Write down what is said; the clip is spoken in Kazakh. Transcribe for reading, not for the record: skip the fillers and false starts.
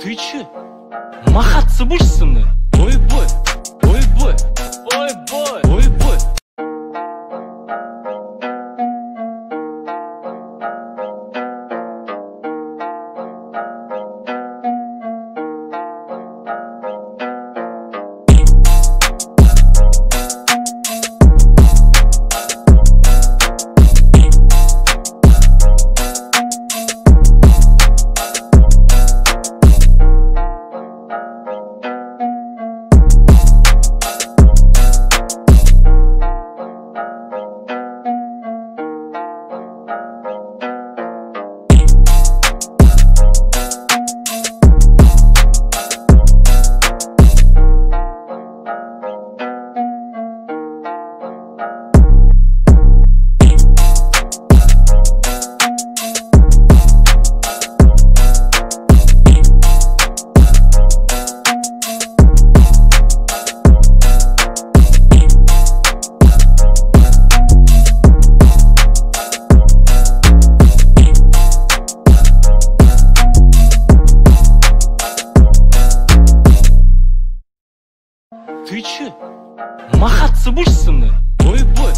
Ты че? Махаться будешь со мной? Ой-бой, ой-бой, ой-бой, ой-бой. Ты че? Махаться будешь со мной? Ой-бой.